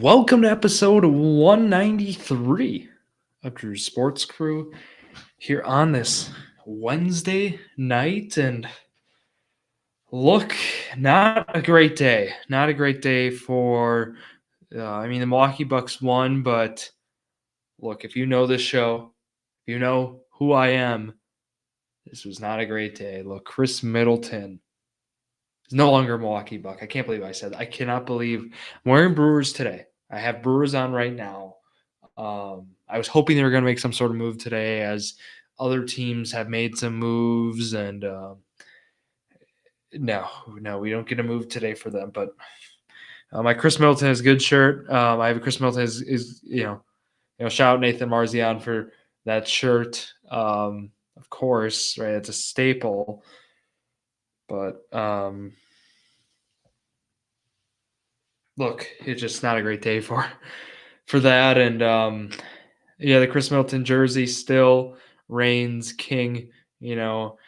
Welcome to episode 193 of Drew's Sports Crew here on this Wednesday night. And look, not a great day. Not a great day for, the Milwaukee Bucks won, but look, if you know this show, if you know who I am, this was not a great day. Look, Chris Middleton is no longer a Milwaukee Buck. I can't believe I said that. I cannot believe I'm wearing Brewers today. I have Brewers on right now. I was hoping they were going to make some sort of move today, as other teams have made some moves, and no, we don't get a move today for them. But my Chris Middleton is a good shirt. I have a Chris Middleton is shout out Nathan Marzion for that shirt. Of course, right? It's a staple. But look, it's just not a great day for that, and the Chris Middleton jersey still reigns king. You know,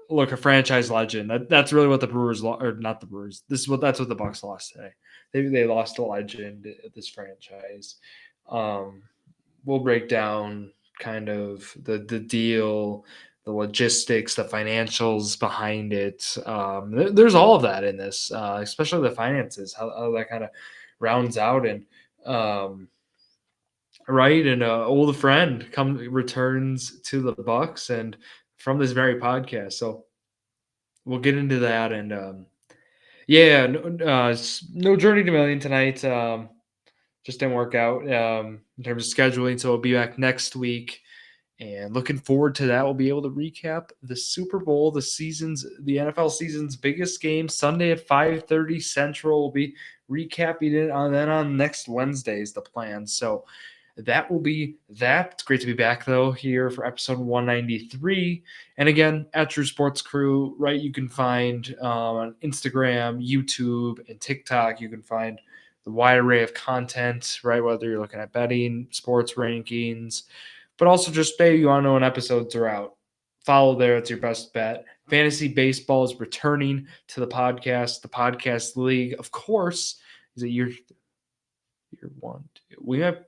look, a franchise legend. That's really what the Brewers or not the Brewers. That's what the Bucks lost today. They lost a legend at this franchise. Um, we'll break down kind of the deal, the logistics, the financials behind it. There's all of that in this, especially the finances, how that kind of rounds out. And right, and old friend returns to the Bucks, and from this very podcast. So we'll get into that. And no Journey to Million tonight. Just didn't work out in terms of scheduling, so we'll be back next week. And looking forward to that. We'll be able to recap the Super Bowl, the NFL season's biggest game, Sunday at 5:30 Central. We'll be recapping it on next Wednesday is the plan. So that will be that. It's great to be back, though, here for episode 193. And again, at True Sports Crew, right, you can find on Instagram, YouTube, and TikTok, you can find the wide array of content, right, whether you're looking at betting, sports rankings, but also just maybe you want to know when episodes are out. Follow there. It's your best bet. Fantasy baseball is returning to the podcast league. Of course, is it year one? We have,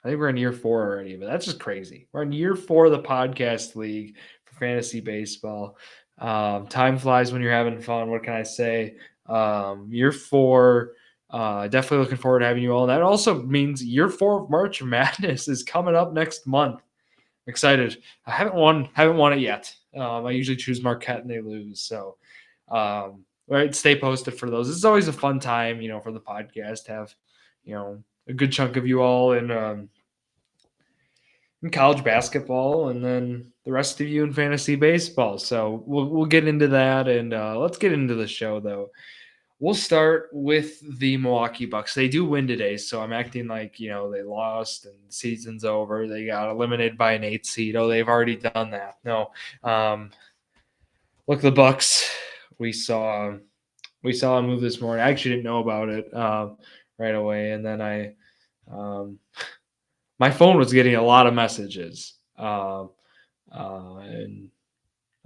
I think we're in year 4 already, but that's just crazy. We're in year 4 of the podcast league for fantasy baseball. Time flies when you're having fun. What can I say? Year 4. Definitely looking forward to having you all. And that also means year 4 of March Madness is coming up next month. I'm excited. I haven't won it yet. I usually choose Marquette and they lose. So, right, stay posted for those. It's always a fun time, for the podcast to have, a good chunk of you all in college basketball, and then the rest of you in fantasy baseball. So we'll get into that, and let's get into the show though. We'll start with the Milwaukee Bucks. They do win today, so I'm acting like, they lost and the season's over. They got eliminated by an 8 seed. Oh, they've already done that. No. Look, the Bucks, we saw a move this morning. I actually didn't know about it right away, and then my phone was getting a lot of messages, and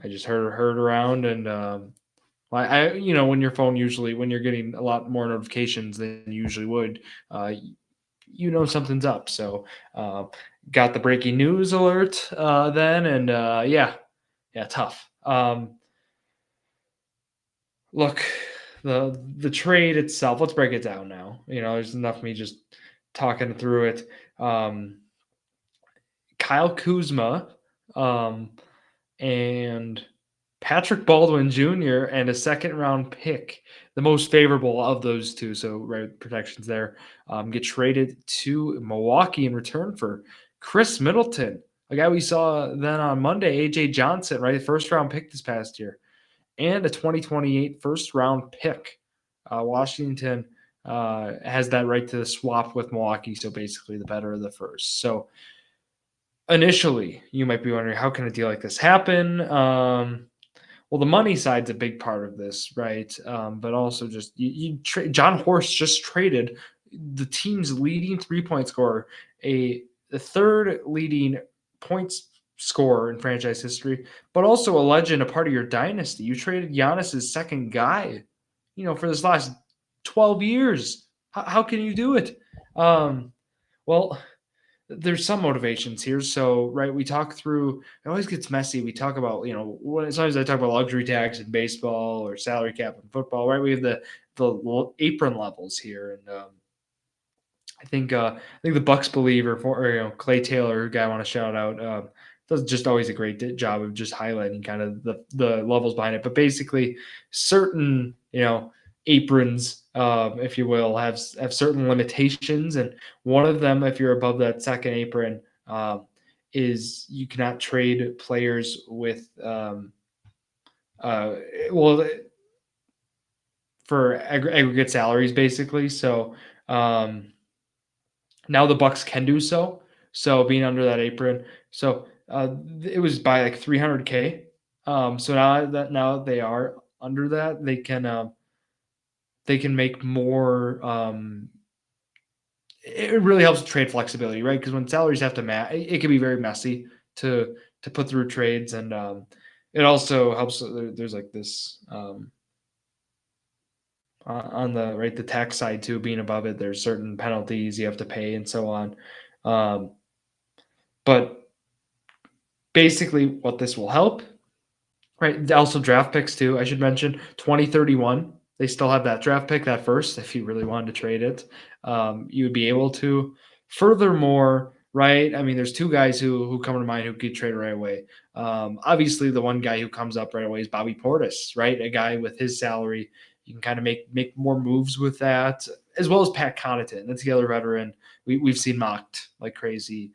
I just heard around, and when your phone when you're getting a lot more notifications than you usually would, something's up. So, got the breaking news alert then, and tough. Look, the trade itself. Let's break it down now. There's enough of me just talking through it. Kyle Kuzma, and Patrick Baldwin Jr. and a second-round pick, the most favorable of those two, so right protections there, get traded to Milwaukee in return for Chris Middleton, a guy we saw then on Monday, AJ Johnson, right, first-round pick this past year, and a 2028 first-round pick. Washington has that right to swap with Milwaukee, so basically the better of the first. So initially, you might be wondering, how can a deal like this happen? Well, the money side's a big part of this, right? But also just John Horst just traded the team's leading 3-point scorer, the third leading points scorer in franchise history, but also a legend, a part of your dynasty. You traded Giannis's second guy, for this last 12 years. How can you do it? Um, well, there's some motivations here. So, right, we talk through. It always gets messy. We talk about, sometimes I talk about luxury tax in baseball or salary cap in football. Right, we have the apron levels here, and I think the Bucks believer for Clay Taylor, who guy I want to shout out, does just always a great job of just highlighting kind of the levels behind it. But basically, certain aprons, if you will, have certain limitations, and one of them, if you're above that second apron, is you cannot trade players with uh, well for aggregate salaries, basically. So. Now the Bucks can do so. So being under that apron, so it was by like 300K. So now that they are under that, they can make more. It really helps with trade flexibility, right? Because when salaries have to match, it can be very messy to put through trades, and it also helps. There's like this on the tax side too, being above it. There's certain penalties you have to pay and so on. Um, but basically what this will help, right? Also draft picks too. I should mention 2031. They still have that draft pick, that first, if you really wanted to trade it. You would be able to. Furthermore, right? I mean, there's two guys who come to mind who could trade right away. Obviously, the one guy who comes up right away is Bobby Portis, right? A guy with his salary, you can kind of make more moves with that, as well as Pat Connaughton. That's the other veteran we've seen mocked like crazy.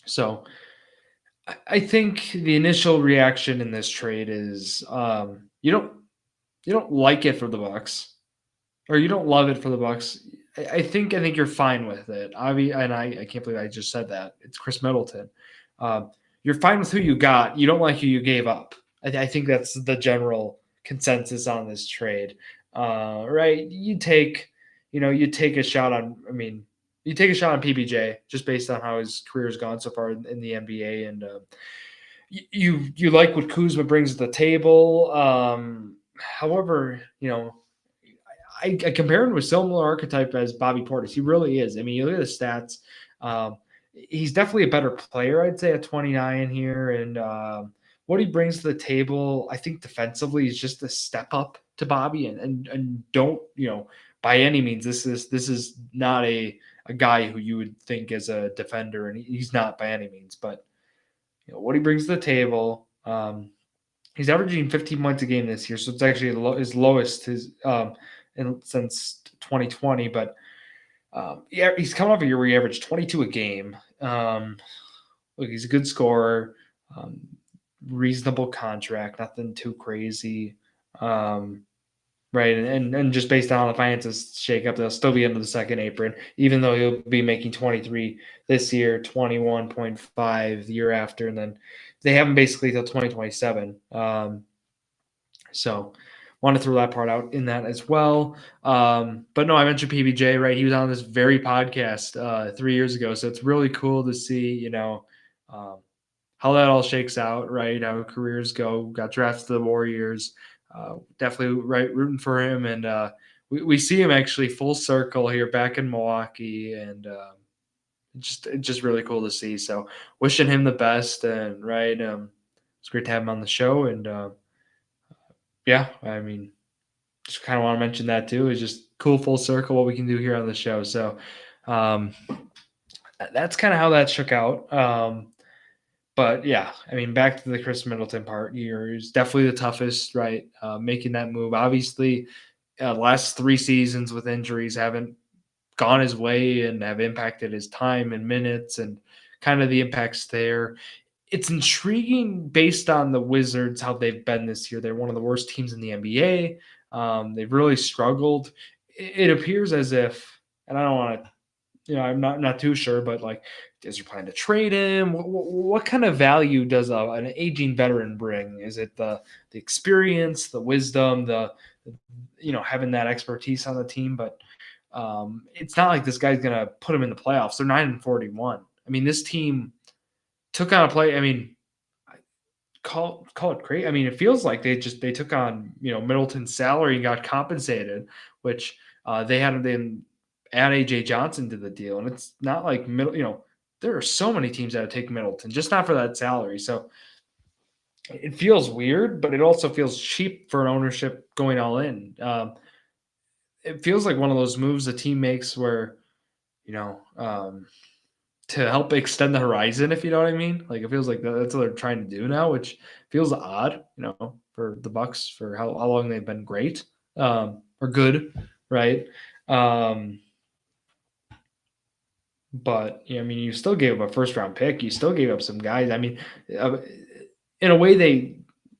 So I think the initial reaction in this trade is you don't like it for the Bucks, or you don't love it for the Bucks. I think you're fine with it. And I can't believe I just said that. It's Chris Middleton. You're fine with who you got. You don't like who you gave up. I think that's the general consensus on this trade. Right? You take a shot on. I mean, you take a shot on PBJ just based on how his career has gone so far in the NBA, and you like what Kuzma brings to the table. However, I compare him to a similar archetype as Bobby Portis. He really is. I mean, you look at the stats. Um, he's definitely a better player, I'd say, at 29 here, and what he brings to the table, I think defensively is just a step up to Bobby, and don't by any means this is not a guy who you would think as a defender, and he's not by any means, but what he brings to the table. He's averaging 15 points a game this year, so it's actually his lowest since 2020. But yeah, he's coming off a year where he averaged 22 a game. Look, he's a good scorer, um, reasonable contract, nothing too crazy. Right, and just based on how the finances shake up, they'll still be under the second apron, even though he'll be making 23 this year, 21.5 the year after, and then they have him basically till 2027. So want to throw that part out in that as well. But no, I mentioned PBJ, right? He was on this very podcast 3 years ago, so it's really cool to see, um, how that all shakes out, right? How careers go. Got drafted to the Warriors. Definitely right, rooting for him, and we see him actually full circle here back in Milwaukee, and it's just really cool to see. So wishing him the best, and right, it's great to have him on the show, and yeah, I mean, just kind of want to mention that too. It's just cool full circle what we can do here on the show. So um, that's kind of how that shook out. But yeah, I mean, back to the Chris Middleton part here is definitely the toughest, right? Making that move. Obviously, last 3 seasons with injuries haven't gone his way and have impacted his time and minutes and kind of the impacts there. It's intriguing based on the Wizards, how they've been this year. They're one of the worst teams in the NBA. They've really struggled. It appears as if, and I don't want to I'm not too sure, but like, is your plan to trade him? What kind of value does an aging veteran bring? Is it the experience, the wisdom, the having that expertise on the team? But it's not like this guy's gonna put him in the playoffs. They're 9-41. I mean, this team took on a play. I mean, call it crazy. I mean, it feels like they took on Middleton's salary and got compensated, which They had them add AJ Johnson to the deal, and it's not like middle. There are so many teams that would take Middleton, just not for that salary. So it feels weird, but it also feels cheap for an ownership going all in. It feels like one of those moves a team makes where you know. To help extend the horizon, if you know what I mean. Like it feels like that's what they're trying to do now, which feels odd, for the Bucks for how long they've been great or good, right? Um, but I mean, you still gave up a first round pick. You still gave up some guys. I mean, uh, in a way,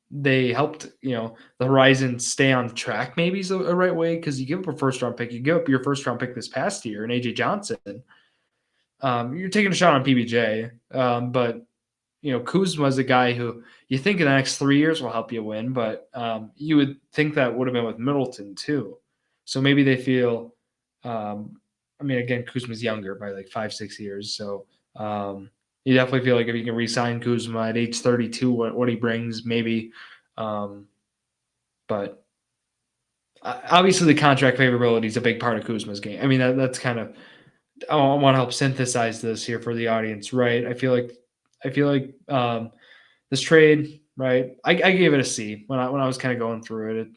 they helped the horizon stay on track. Maybe is the right way because you give up a first round pick. You give up your first round pick this past year, and AJ Johnson. You're taking a shot on PBJ, but Kuzma's a guy who you think in the next 3 years will help you win, but you would think that would have been with Middleton too. So maybe they feel, I mean, again, Kuzma's younger by like 5, 6 years. So you definitely feel like if you can re-sign Kuzma at age 32, what he brings, maybe. But obviously the contract favorability is a big part of Kuzma's game. I mean, that's kind of, I want to help synthesize this here for the audience, right? I feel like this trade, right? I gave it a C when I was kind of going through it.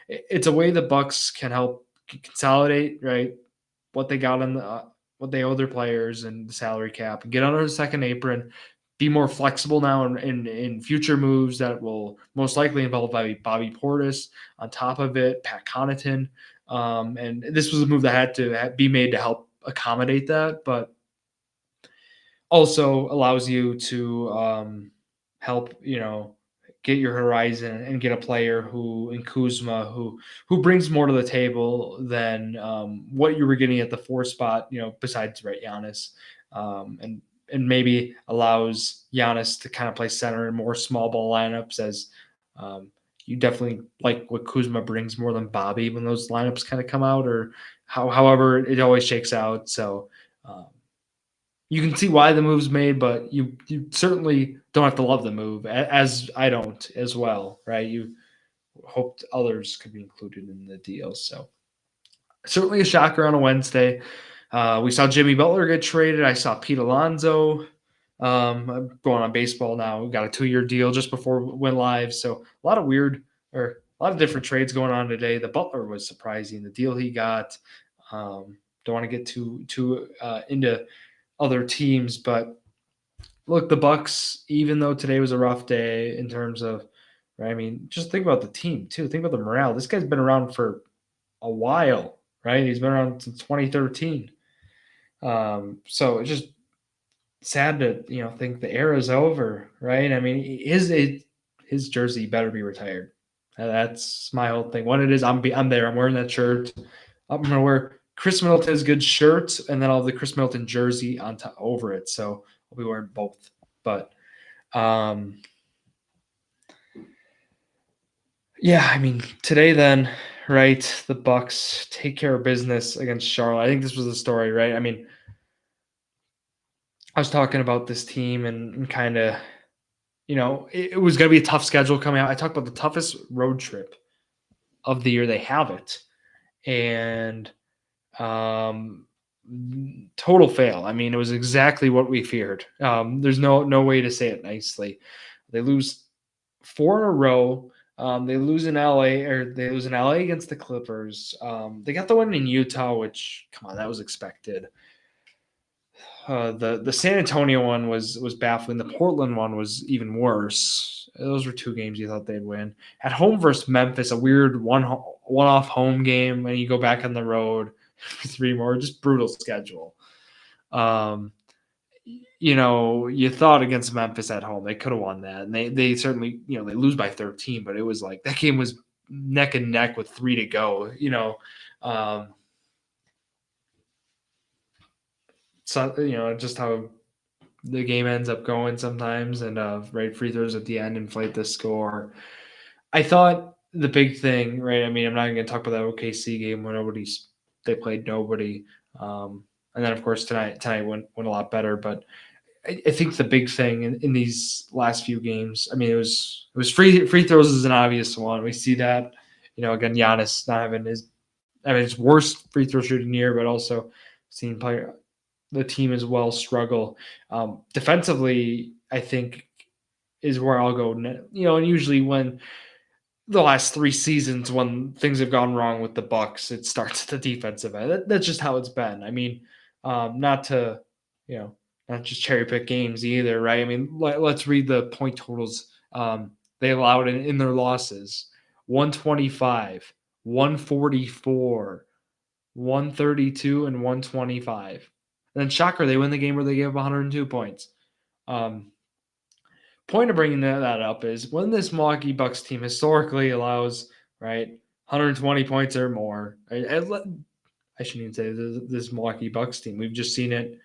It's a way the Bucks can help consolidate, right? What they got on what they owe their players and the salary cap, and get under the second apron, be more flexible now in future moves that will most likely involve Bobby Portis. On top of it, Pat Connaughton, and this was a move that had to be made to help accommodate that, but also allows you to help get your horizon and get a player who in Kuzma who brings more to the table than what you were getting at the 4 spot, besides Giannis, and maybe allows Giannis to kind of play center in more small ball lineups as you definitely like what Kuzma brings more than Bobby when those lineups kind of come out, or however it always shakes out. So you can see why the move's made, but you certainly don't have to love the move, as I don't as well, right? You hoped others could be included in the deal. So certainly a shocker on a Wednesday. We saw Jimmy Butler get traded. I saw Pete Alonso. I'm going on baseball now. We got a 2-year deal just before we went live. So a lot of different trades going on today. The Butler was surprising. The deal he got. Don't want to get too into other teams, but look, the Bucks, even though today was a rough day in terms of, right? I mean, just think about the team too. Think about the morale. This guy's been around for a while, right? He's been around since 2013. So it's just sad to think the era's over, right? I mean, his jersey better be retired. That's my whole thing. What it is, I'm there. I'm wearing that shirt. I'm gonna wear Chris Middleton's good shirt, and then I'll have the Chris Middleton jersey on top over it. So I'll be wearing both. But yeah, I mean today then, right? The Bucks take care of business against Charlotte. I think this was the story, right? I mean, I was talking about this team and kind of, it was going to be a tough schedule coming out. I talked about the toughest road trip of the year. They have it, and total fail. I mean, it was exactly what we feared. There's no way to say it nicely. They lose 4 in a row. They lose in LA against the Clippers. They got the win in Utah, which, come on, that was expected. The San Antonio one was baffling. The Portland one was even worse. Those were 2 games you thought they'd win. At home versus Memphis, a weird one-off home game, and you go back on the road for 3 more. Just brutal schedule. You thought against Memphis at home they could have won that, and they certainly they lose by 13, but it was like that game was neck and neck with 3 to go. So just how the game ends up going sometimes, and right, free throws at the end inflate the score. I thought the big thing, right? I mean, I'm not even going to talk about that OKC game when they played nobody, and then of course tonight went a lot better. But I think the big thing in these last few games, I mean, it was free throws is an obvious one. We see that, again, Giannis not having his I mean, it's worst free throw shooting year, but also seen the team as well struggle. Defensively, I think is where I'll go. And usually when the last 3 seasons, when things have gone wrong with the Bucks, it starts at the defensive end. That's just how it's been. I mean, not to, you know, not just cherry pick games either, right? I mean, let's read the point totals they allowed in their losses: 125, 144, 132, and 125. And then shocker, they win the game where they gave up 102 points. Um, Point of bringing that up is when this Milwaukee Bucks team historically allows, right, 120 points or more. I shouldn't even say this Milwaukee Bucks team. We've just seen it.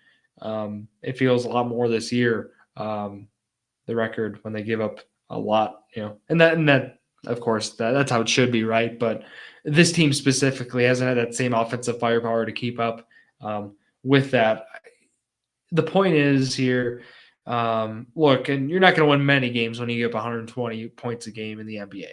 It feels a lot more this year. The record when they give up a lot, and that of course that's how it should be, right? But this team specifically hasn't had that same offensive firepower to keep up with that. The point is here, look, and you're not going to win many games when you get up 120 points a game in the NBA,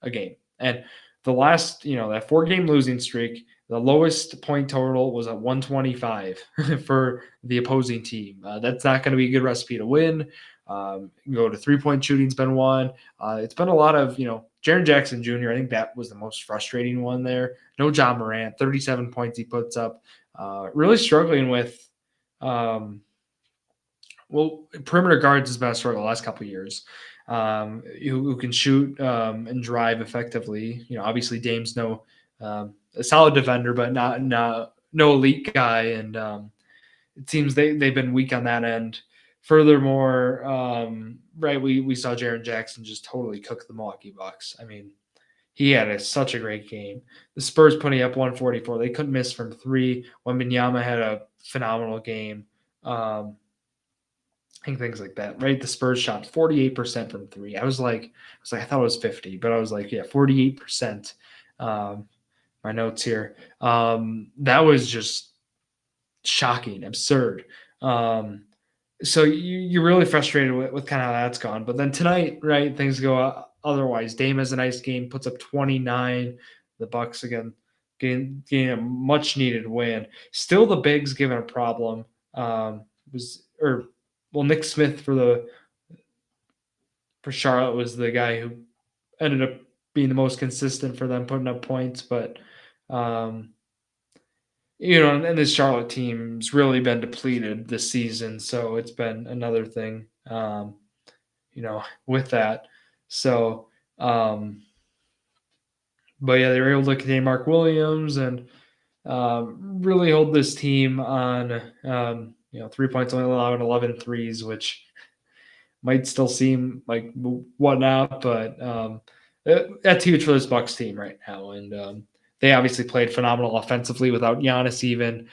a game. And the last, that 4-game losing streak, the lowest point total was at 125 for the opposing team. That's not going to be a good recipe to win. Go to 3-point shooting's been one. It's been a lot of, Jaren Jackson Jr., I think that was the most frustrating one there. No Ja Morant, 37 points he puts up. Really struggling with perimeter guards has been a struggle the last couple of years. Who can shoot and drive effectively. Obviously Dame's a solid defender, but not no elite guy, and it seems they've been weak on that end. Furthermore, right, we saw Jaren Jackson just totally cook the Milwaukee Bucks. I mean, he had such a great game. The Spurs putting up 144. They couldn't miss from three. Wembanyama had a phenomenal game. And things like that, right? The Spurs shot 48% from three. I thought it was 50, but I was like, yeah, 48%. My notes here. That was just shocking, absurd. So you're really frustrated with kind of how that's gone. But then tonight, right, things go otherwise. Dame has a nice game, puts up 29. The Bucks again getting a much needed win. Still, the bigs given a problem. Nick Smith for Charlotte was the guy who ended up being the most consistent for them, putting up points. But and this Charlotte team's really been depleted this season, so it's been another thing, with that. So, but yeah, they were able to contain Mark Williams and really hold this team on, 3 points, only allowing 11 threes, which might still seem like whatnot, but that's huge for this Bucks team right now. And they obviously played phenomenal offensively without Giannis even.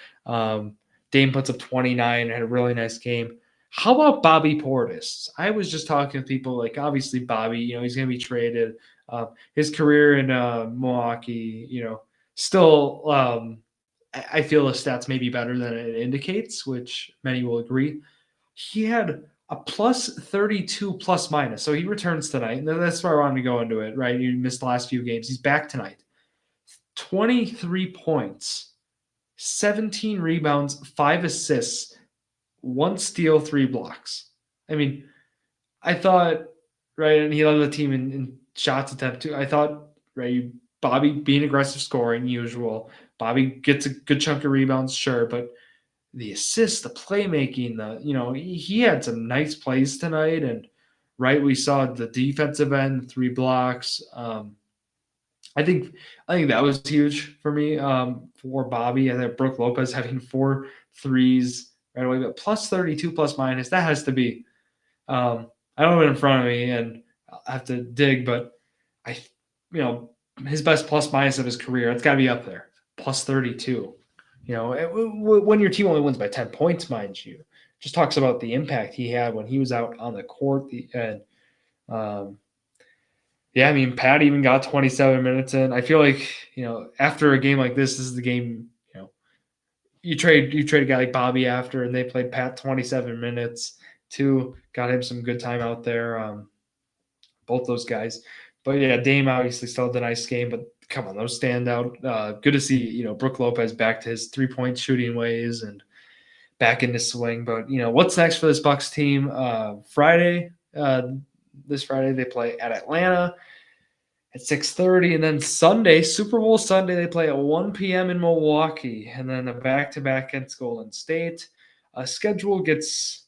Dame puts up 29, had a really nice game. How about Bobby Portis? I was just talking to people like, obviously Bobby, he's going to be traded. His career in Milwaukee, still I feel the stats may be better than it indicates, which many will agree. He had a plus 32 plus minus. So he returns tonight. And that's where I wanted to go into it, right? You missed the last few games. He's back tonight. 23 points, 17 rebounds, 5 assists, 1 steal, 3 blocks. I mean, I thought, right, and he led the team in shots attempt too. I thought, right, Bobby being aggressive scoring, usual. Bobby gets a good chunk of rebounds, sure, but the assists, the playmaking, he had some nice plays tonight. And right, we saw the defensive end, 3 blocks. I think that was huge for me for Bobby. I think Brooke Lopez having 4 threes right away, but plus 32 plus minus, that has to be. I don't have it in front of me, and I'll have to dig, but his best plus minus of his career, it's got to be up there, plus 32. When your team only wins by 10 points, mind you, just talks about the impact he had when he was out on the court. I mean, Pat even got 27 minutes in. I feel like, after a game like this is the game, you trade a guy like Bobby after, and they played Pat 27 minutes too. Got him some good time out there. Both those guys. But yeah, Dame obviously still had a nice game, but come on, those stand out. Good to see, Brook Lopez back to his 3-point shooting ways and back into swing. But what's next for this Bucks team? This Friday they play at Atlanta at 6:30, and then Sunday, Super Bowl Sunday, they play at 1 p.m. in Milwaukee, and then a back-to-back against Golden State. Schedule gets,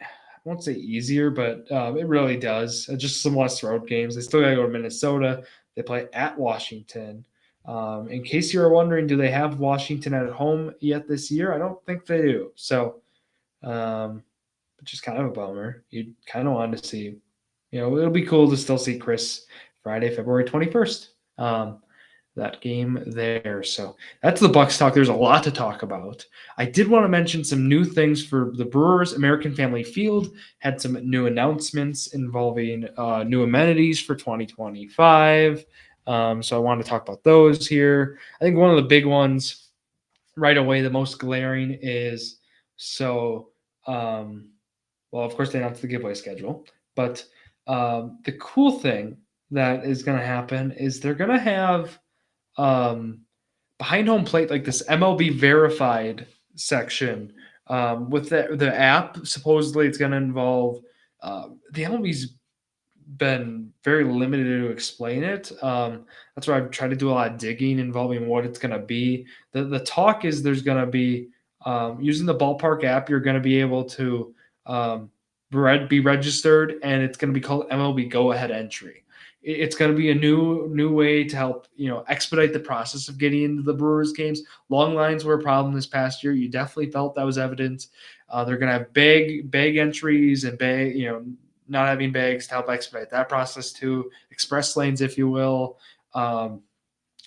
I won't say easier, but it really does. Just some less road games. They still got to go to Minnesota. They play at Washington. In case you are wondering, do they have Washington at home yet this year? I don't think they do. So, which is kind of a bummer. You kind of want to see, it'll be cool to still see Chris Friday, February 21st. That game there. So that's the Bucks talk. There's a lot to talk about. I did want to mention some new things for the Brewers. American Family Field had some new announcements involving new amenities for 2025. So I want to talk about those here. I think one of the big ones right away, the most glaring is well, of course, they announced the giveaway schedule, but the cool thing that is going to happen is they're going to have behind home plate, like this MLB verified section with the app. Supposedly, it's going to involve the MLB's been very limited to explain it. That's why I've tried to do a lot of digging involving what it's going to be. The talk is there's going to be using the ballpark app, you're going to be able to be registered, and it's going to be called MLB Go Ahead Entry. It's going to be a new way to help expedite the process of getting into the Brewers games. Long lines were a problem this past year. You definitely felt that was evident. They're going to have bag entries and not having bags to help expedite that process too. Express lanes, if you will. I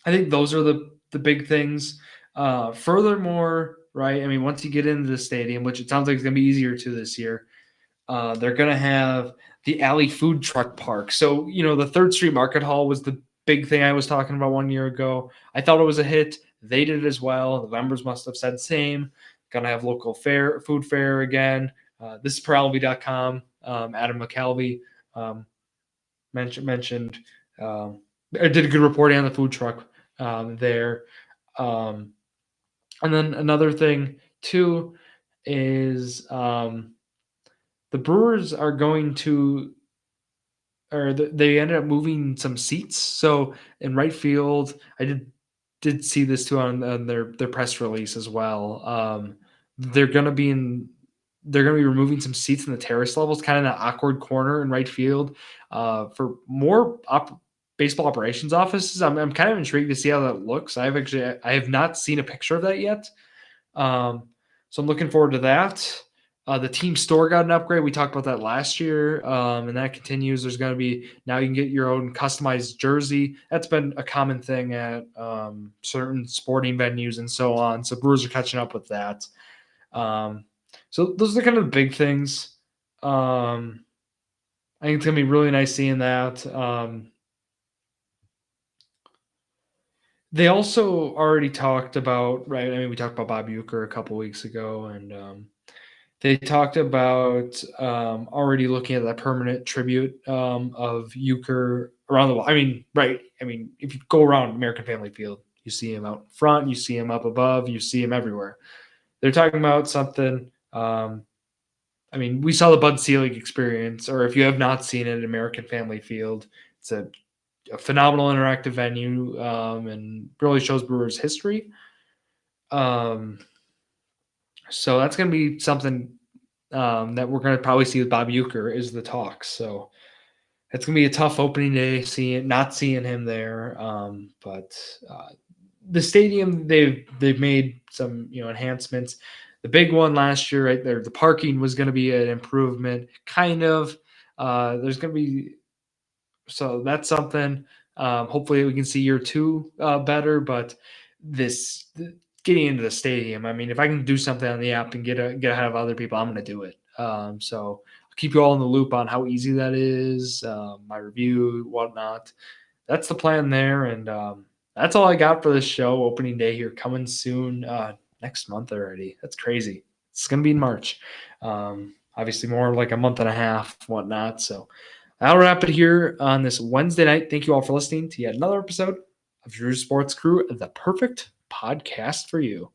think those are the big things. Furthermore, right? I mean, once you get into the stadium, which it sounds like it's going to be easier to this year, they're going to have the Alley Food Truck Park. So, the 3rd Street Market Hall was the big thing I was talking about 1 year ago. I thought it was a hit. They did it as well. The members must have said same. Going to have local food fair again. This is peralby.com. Adam McCalvey mentioned did a good reporting on the food truck there. And then another thing, too, is the Brewers are going to, or they ended up moving some seats. So in right field, I did see this too on their press release as well. They're going to be removing some seats in the terrace levels, kind of in an awkward corner in right field for more baseball operations offices. I'm kind of intrigued to see how that looks. I have not seen a picture of that yet. So I'm looking forward to that. The team store got an upgrade. We talked about that last year, and that continues. There's going to be now you can get your own customized jersey. That's been a common thing at certain sporting venues and so on. So Brewers are catching up with that. So those are kind of the big things. I think it's going to be really nice seeing that. They also already talked about, right? I mean, we talked about Bob Uecker a couple weeks ago, and they talked about already looking at that permanent tribute of Uecker around the wall. I mean, right. I mean, if you go around American Family Field, you see him out front, you see him up above, you see him everywhere. They're talking about something. I mean, we saw the Bud Selig experience, or if you have not seen it, American Family Field. It's a phenomenal interactive venue and really shows Brewers history. So that's going to be something that we're going to probably see with Bob Uecker is the talks. So it's going to be a tough opening day, not seeing him there. But the stadium, they've made some enhancements. The big one last year, right there, the parking was going to be an improvement, kind of. There's going to be, so that's something. Hopefully, we can see year 2 better. But getting into the stadium, I mean, if I can do something on the app and get ahead of other people, I'm going to do it. So I'll keep you all in the loop on how easy that is, my review, whatnot. That's the plan there, and that's all I got for this show. Opening day here coming soon, next month already. That's crazy. It's going to be in March. Obviously, more like a month and a half, whatnot. So I'll wrap it here on this Wednesday night. Thank you all for listening to yet another episode of Drew Sports Crew, the perfect podcast for you.